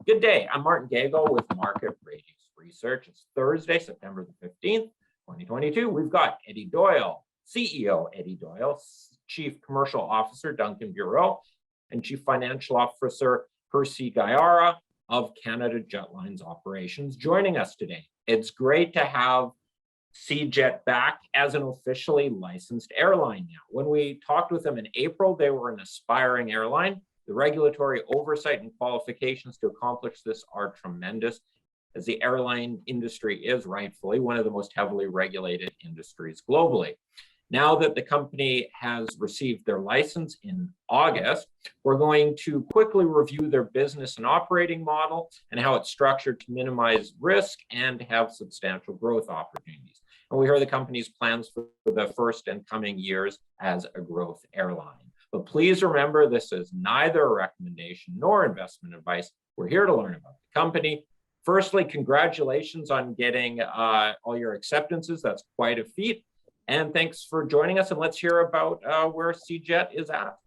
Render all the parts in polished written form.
Good day. I'm Martin Gago with Market Radius Research. It's Thursday, September the 15th, 2022. We've got Eddy Doyle, CEO Eddy Doyle, Chief Commercial Officer Duncan Bureau, and Chief Financial Officer Percy Gyara of Canada Jetlines Operations joining us today. It's great to have CJET back as an officially licensed airline now. When we talked with them in April, they were an aspiring airline. The regulatory oversight and qualifications to accomplish this are tremendous, as the airline industry is rightfully one of the most heavily regulated industries globally. Now that the company has received their license in August, we're going to quickly review their business and operating model and how it's structured to minimize risk and have substantial growth opportunities. And we heard the company's plans for the first and coming years as a growth airline. But please remember, this is neither a recommendation nor investment advice. We're here to learn about the company. Firstly, congratulations on getting all your acceptances. That's quite a feat. And thanks for joining us. And let's hear about where CJET is at.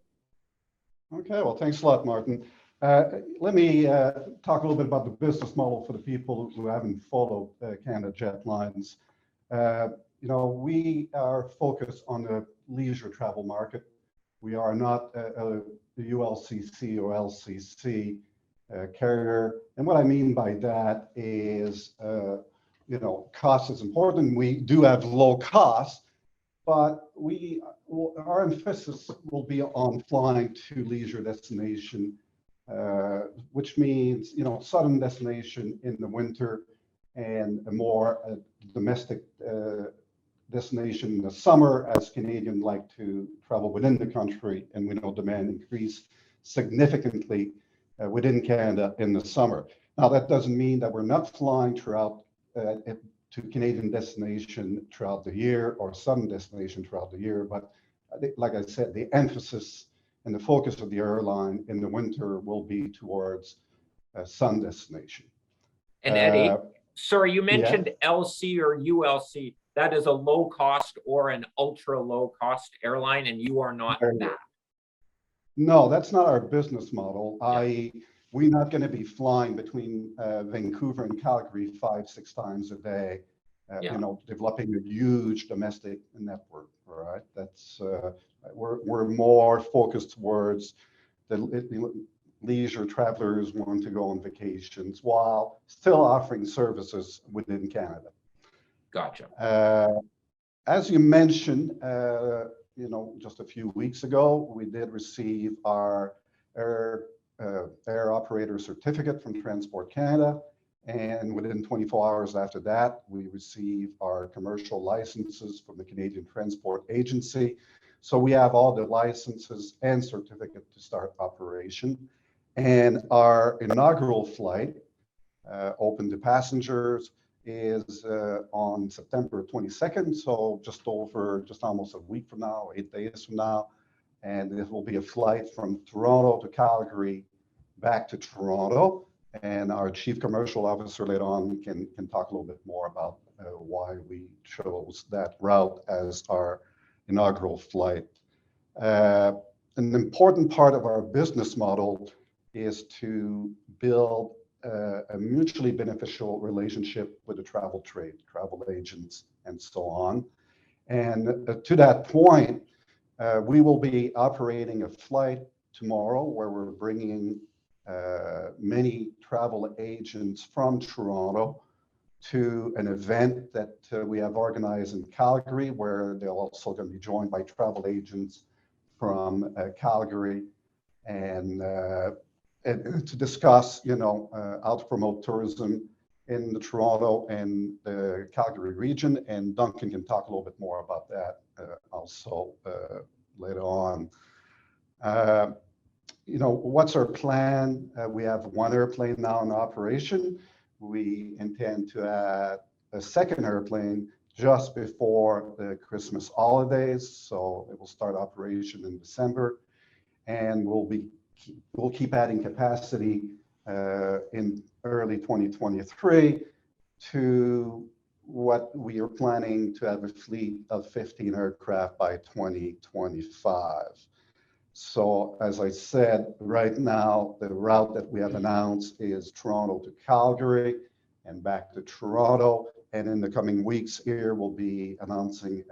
Okay, well, thanks a lot, Martin. Let me talk a little bit about the business model for the people who haven't followed Canada Jetlines. We are focused on the leisure travel market. We are not a ULCC or LCC carrier. And what I mean by that is, cost is important. We do have low cost, but our emphasis will be on flying to leisure destination, which means, southern destination in the winter and a more domestic destination in the summer, as Canadians like to travel within the country, and we know demand increase significantly within Canada in the summer. Now, that doesn't mean that we're not flying throughout to Canadian destination throughout the year or some destination throughout the year, but I think, like I said, the emphasis and the focus of the airline in the winter will be towards sun destination. And Eddy, sorry, you mentioned LC or ULC. That is a low cost or an ultra low cost airline, and you are not that. No, that's not our business model. We're not going to be flying between Vancouver and Calgary 5-6 times a day, developing a huge domestic network, right? That's we're more focused towards the leisure travelers wanting to go on vacations while still offering services within Canada. Gotcha. As you mentioned, just a few weeks ago, we did receive our air operator certificate from Transport Canada, and within 24 hours after that, we received our commercial licenses from the Canadian Transport Agency. So we have all the licenses and certificate to start operation. And our inaugural flight, open to passengers, is on September 22nd, so just almost a week from now, 8 days from now. And it will be a flight from Toronto to Calgary, back to Toronto. And our Chief Commercial Officer later on can talk a little bit more about why we chose that route as our inaugural flight. An important part of our business model is to build a mutually beneficial relationship with the travel trade, travel agents, and so on. And to that point, we will be operating a flight tomorrow where we're bringing many travel agents from Toronto to an event that we have organized in Calgary, where they're also going to be joined by travel agents from Calgary and to discuss, how to promote tourism in the Toronto and the Calgary region. And Duncan can talk a little bit more about that also later on. What's our plan? We have one airplane now in operation. We intend to add a second airplane just before the Christmas holidays, so it will start operation in December, and we'll keep adding capacity in early 2023 to what we are planning to have a fleet of 15 aircraft by 2025. So as I said, right now, the route that we have announced is Toronto to Calgary and back to Toronto. And in the coming weeks here, we'll be announcing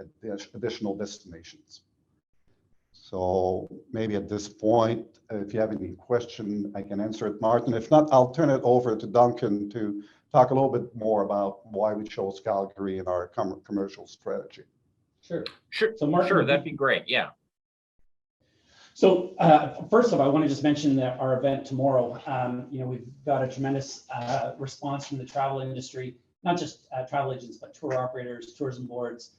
additional destinations. So maybe at this point, if you have any question, I can answer it, Martin. If not, I'll turn it over to Duncan to talk a little bit more about why we chose Calgary in our commercial strategy. Sure. So Martin, sure, that'd be great. Yeah. So first of all, I want to just mention that our event tomorrow, we've got a tremendous response from the travel industry, not just travel agents, but tour operators, tourism boards,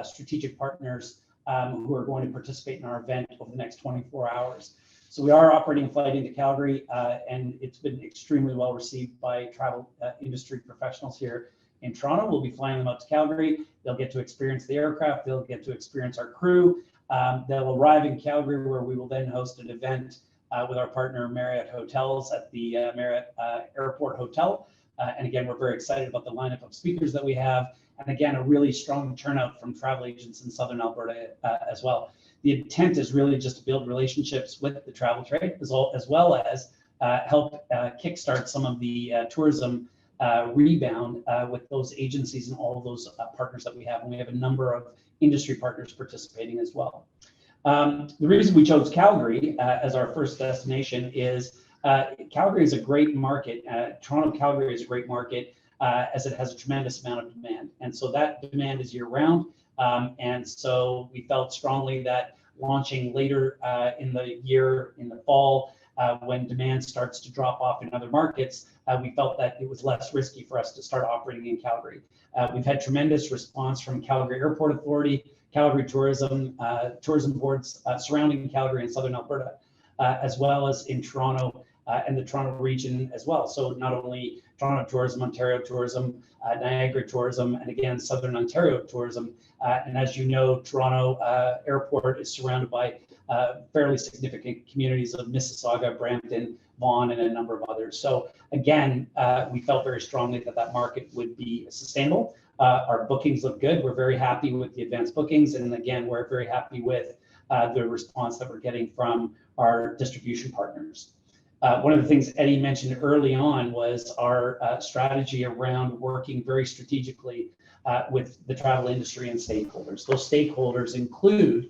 strategic partners who are going to participate in our event over the next 24 hours. So we are operating a flight into Calgary, and it's been extremely well received by travel industry professionals here in Toronto. We'll be flying them out to Calgary. They'll get to experience the aircraft. They'll get to experience our crew. They'll arrive in Calgary, where we will then host an event with our partner Marriott Hotels at the Marriott Airport Hotel. And again, we're very excited about the lineup of speakers that we have. And again, a really strong turnout from travel agents in Southern Alberta as well. The intent is really just to build relationships with the travel trade, as well as help kickstart some of the tourism rebound with those agencies and all of those partners that we have. And we have a number of industry partners participating as well. The reason we chose Calgary as our first destination is Calgary is a great market. Toronto, Calgary is a great market as it has a tremendous amount of demand. And so that demand is year round. And so we felt strongly that launching later in the year, in the fall, when demand starts to drop off in other markets, we felt that it was less risky for us to start operating in Calgary. We've had tremendous response from Calgary Airport Authority, Calgary tourism boards surrounding Calgary and Southern Alberta, as well as in Toronto and the Toronto region as well. So not only Toronto tourism, Ontario tourism, Niagara tourism, and again, Southern Ontario tourism. And as you know, Toronto Airport is surrounded by fairly significant communities of Mississauga, Brampton, Vaughan, and a number of others. So again, we felt very strongly that that market would be sustainable. Our bookings look good. We're very happy with the advanced bookings. And again, we're very happy with the response that we're getting from our distribution partners. One of the things Eddy mentioned early on was our strategy around working very strategically with the travel industry and stakeholders. Those stakeholders include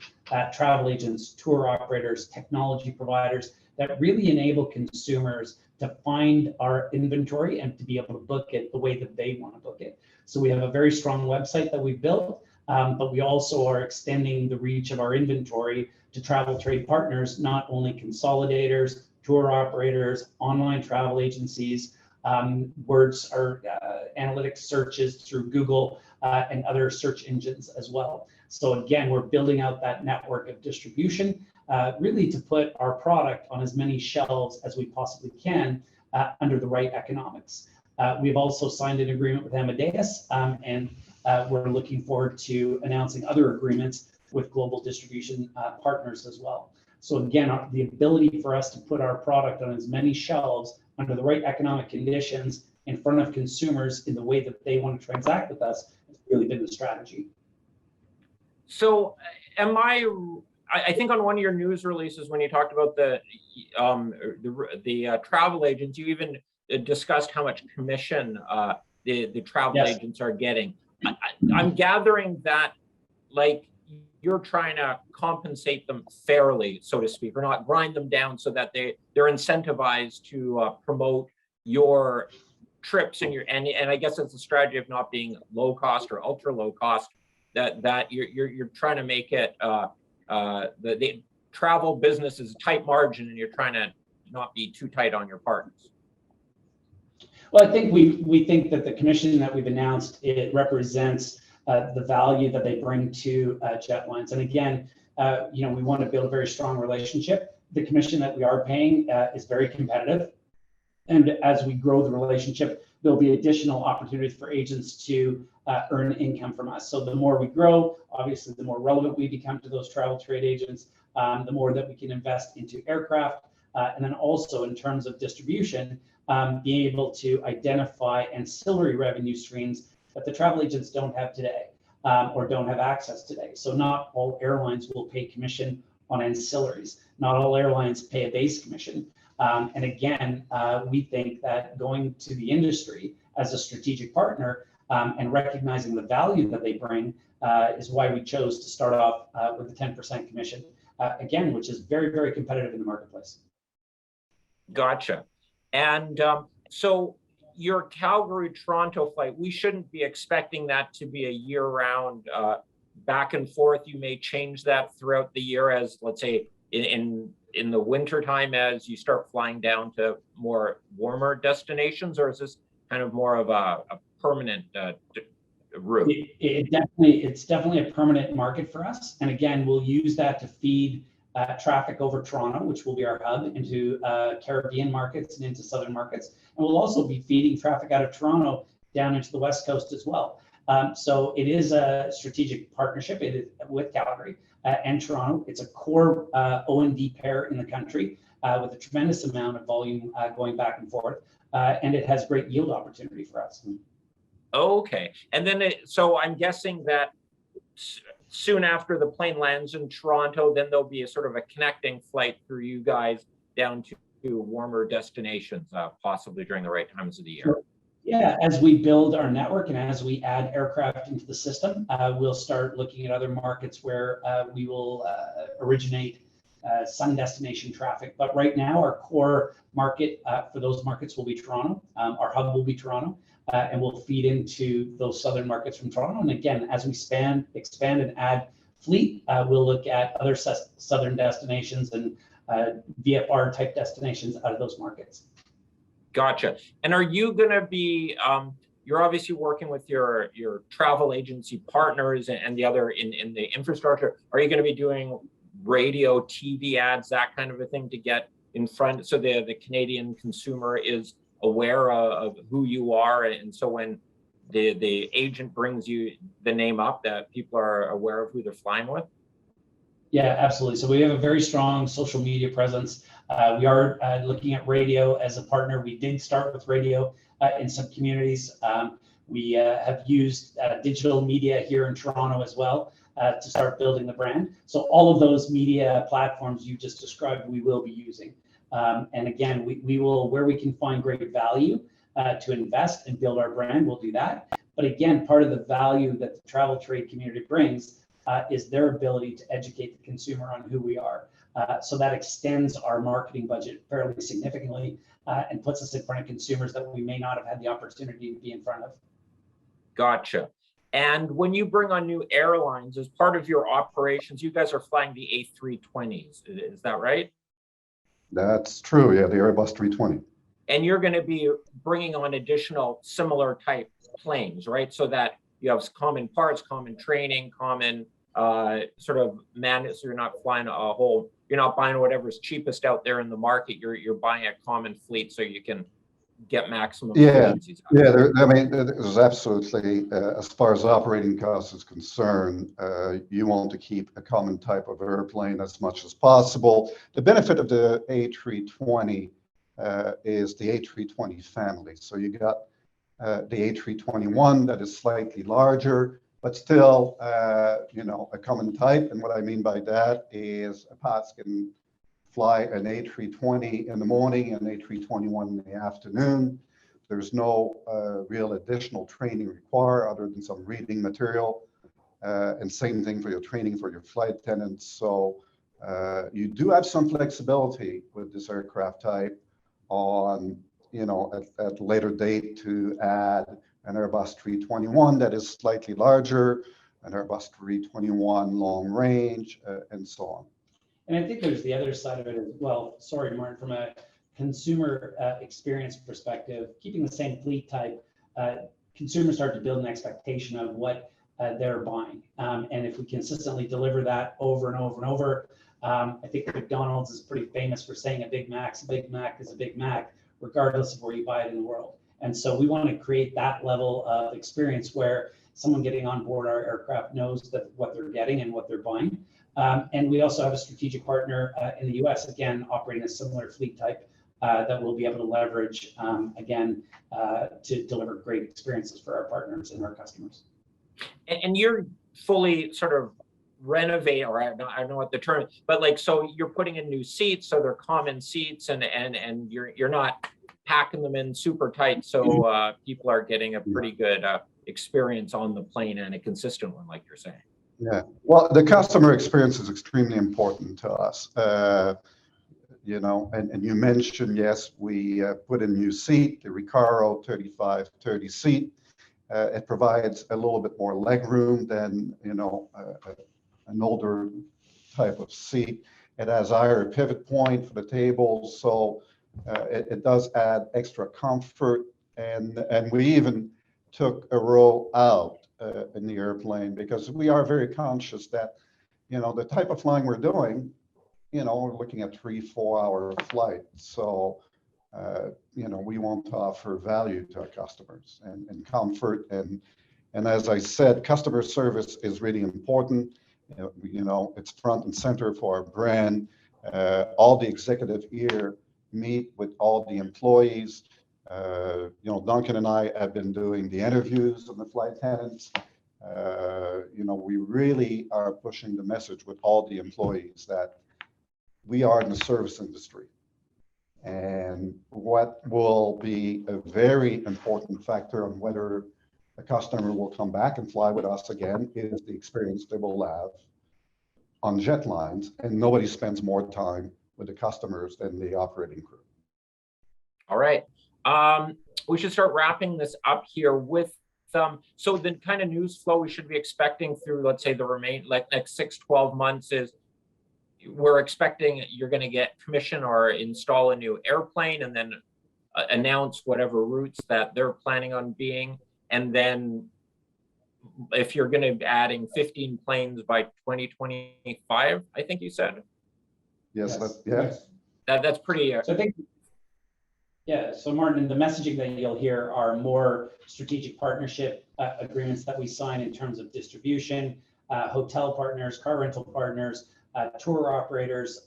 travel agents, tour operators, technology providers that really enable consumers to find our inventory and to be able to book it the way that they want to book it. So we have a very strong website that we've built, but we also are extending the reach of our inventory to travel trade partners, not only consolidators, tour operators, online travel agencies, words or analytics searches through Google and other search engines as well. So again, we're building out that network of distribution, really to put our product on as many shelves as we possibly can under the right economics. We've also signed an agreement with Amadeus, and we're looking forward to announcing other agreements with global distribution partners as well. So again, the ability for us to put our product on as many shelves under the right economic conditions in front of consumers in the way that they want to transact with us has really been the strategy. So I think on one of your news releases, when you talked about the travel agents, you even discussed how much commission the travel agents are getting. I'm gathering that like you're trying to compensate them fairly, so to speak, or not grind them down so that they're incentivized to promote your trips and I guess it's a strategy of not being low cost or ultra low cost, that you're trying to make it the travel business is a tight margin and you're trying to not be too tight on your partners. Well, I think we think that the commission that we've announced, it represents the value that they bring to Jetlines. And again, we want to build a very strong relationship. The commission that we are paying is very competitive. And as we grow the relationship, there'll be additional opportunities for agents to earn income from us. So the more we grow, obviously, the more relevant we become to those travel trade agents, the more that we can invest into aircraft. And then also in terms of distribution, being able to identify ancillary revenue streams that the travel agents don't have today or don't have access today. So not all airlines will pay commission on ancillaries. Not all airlines pay a base commission. And again, we think that going to the industry as a strategic partner and recognizing the value that they bring is why we chose to start off with a 10% commission, again, which is very, very competitive in the marketplace. Gotcha. And so your Calgary-Toronto flight, we shouldn't be expecting that to be a year-round back and forth. You may change that throughout the year as, let's say, in the winter time as you start flying down to more warmer destinations, or is this kind of more of a permanent route? It's definitely a permanent market for us. And again, we'll use that to feed traffic over Toronto, which will be our hub, into Caribbean markets and into southern markets. And we'll also be feeding traffic out of Toronto down into the West Coast as well. So it is a strategic partnership. It is with Calgary and Toronto. It's a core O&D pair in the country with a tremendous amount of volume going back and forth. And it has great yield opportunity for us. Okay. And then, so I'm guessing that soon after the plane lands in Toronto, then there'll be a sort of a connecting flight for you guys down to warmer destinations, possibly during the right times of the year. Yeah, as we build our network and as we add aircraft into the system, we'll start looking at other markets where we will originate sun destination traffic. But right now, our core market for those markets will be Toronto. Our hub will be Toronto, and we'll feed into those southern markets from Toronto. And again, as we expand and add fleet, we'll look at other southern destinations and VFR type destinations out of those markets. Gotcha. And are you going to be, you're obviously working with your travel agency partners and the other in the infrastructure. Are you going to be doing radio, TV ads, that kind of a thing to get in front so the Canadian consumer is aware of who you are? And so when the agent brings you the name up, that people are aware of who they're flying with? Yeah, absolutely. So we have a very strong social media presence. We are looking at radio as a partner. We did start with radio in some communities. We have used digital media here in Toronto as well to start building the brand. So all of those media platforms you just described, we will be using. And again, we will, where we can find great value to invest and build our brand, we'll do that. But again, part of the value that the travel trade community brings is their ability to educate the consumer on who we are. So that extends our marketing budget fairly significantly and puts us in front of consumers that we may not have had the opportunity to be in front of. Gotcha. And when you bring on new airlines, as part of your operations, you guys are flying the A320s. Is that right? That's true. Yeah, the Airbus 320. And you're going to be bringing on additional similar type planes, right? So that you have common parts, common training, common sort of so you're not flying a whole, you're not buying whatever's cheapest out there in the market. You're buying a common fleet so you can get maximum efficiencies. Yeah, I mean, there's absolutely, as far as operating costs is concerned, you want to keep a common type of airplane as much as possible. The benefit of the A320 is the A320 family. So you got the A321 that is slightly larger, but still, you know, a common type. And what I mean by that is a pilot can fly an A320 in the morning and an A321 in the afternoon. There's no real additional training required other than some reading material. And same thing for your training for your flight attendants. So you do have some flexibility with this aircraft type on, you know, at a later date to add an Airbus 321 that is slightly larger, an Airbus 321 long range, and so on. And I think there's the other side of it as well. Sorry, Martin, from a consumer experience perspective, keeping the same fleet type, consumers start to build an expectation of what they're buying. And if we consistently deliver that over and over and over, I think McDonald's is pretty famous for saying a Big Mac's a Big Mac is a Big Mac, regardless of where you buy it in the world. And so we want to create that level of experience where someone getting on board our aircraft knows that what they're getting and what they're buying. And we also have a strategic partner in the US, again, operating a similar fleet type that we'll be able to leverage, again, to deliver great experiences for our partners and our customers. And you're fully sort of renovate, or I don't know what the term, but like, so you're putting in new seats, so they're common seats, and you're not packing them in super tight, so people are getting a pretty good experience on the plane, and a consistent one, like you're saying. Yeah, well, the customer experience is extremely important to us. You know, and you mentioned, yes, we put in new seat, the Recaro 3530 seat. It provides a little bit more leg room than, you know, an older type of seat. It has higher pivot point for the tables, so it does add extra comfort. And we even took a row out in the airplane, because we are very conscious that, you know, the type of flying we're doing, you know, we're looking at 3-4 hour flight. So, you know, we want to offer value to our customers and comfort. And as I said, customer service is really important. You know, it's front and center for our brand. All the executive here meet with all the employees. You know, Duncan and I have been doing the interviews of the flight attendants. You know, we really are pushing the message with all the employees that we are in the service industry. And what will be a very important factor on whether a customer will come back and fly with us again is the experience they will have on Jetlines. And nobody spends more time with the customers than the operating crew. All right. We should start wrapping this up here with so the kind of news flow we should be expecting through, let's say, the next 6-12 months is, we're expecting you're going to get commission or install a new airplane, and then announce whatever routes that they're planning on being. And then if you're going to be adding 15 planes by 2025, I think you said. Yes, Yes. That's pretty. So I think, yeah, so Martin, the messaging that you'll hear are more strategic partnership agreements that we sign in terms of distribution, hotel partners, car rental partners, tour operators,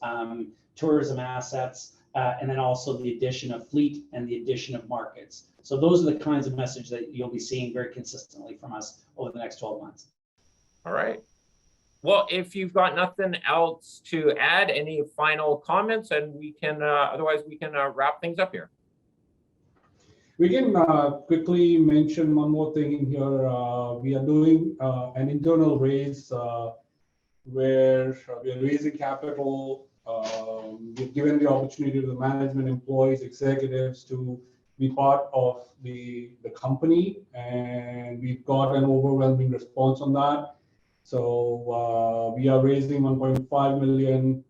tourism assets, and then also the addition of fleet and the addition of markets. So those are the kinds of messages that you'll be seeing very consistently from us over the next 12 months. All right. Well, if you've got nothing else to add, any final comments, and we can, otherwise we can wrap things up here. We can quickly mention one more thing in here. We are doing an internal raise where we are raising capital. We've given the opportunity to the management, employees, executives to be part of the company, and we've got an overwhelming response on that. So we are raising $1.5 million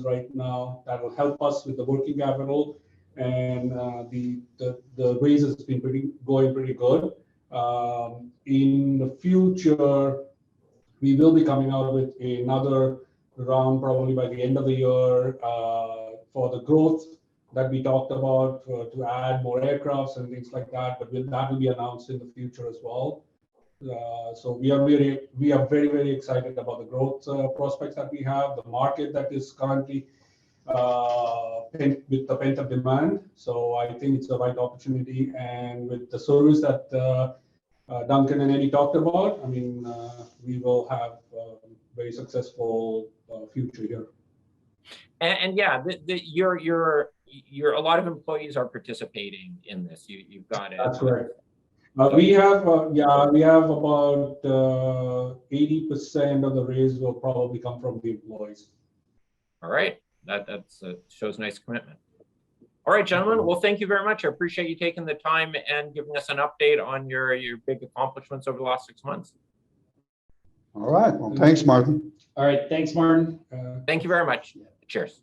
right now. That will help us with the working capital, and the raise has been going pretty good. In the future, we will be coming out with another round probably by the end of the year for the growth that we talked about, to add more aircrafts and things like that. But that will be announced in the future as well. So we are very, very excited about the growth prospects that we have, the market that is currently with the pent-up demand. So I think it's the right opportunity, and with the service that Duncan and Eddy talked about, I mean, we will have a very successful future here. And yeah, you're a lot of employees are participating in this. You've got it. That's correct. We have about 80% of the raise will probably come from the employees. All right, that shows nice commitment. All right, gentlemen. Well, thank you very much. I appreciate you taking the time and giving us an update on your big accomplishments over the last 6 months. All right. Well, thanks, Martin. All right. Thanks, Martin. Thank you very much. Cheers.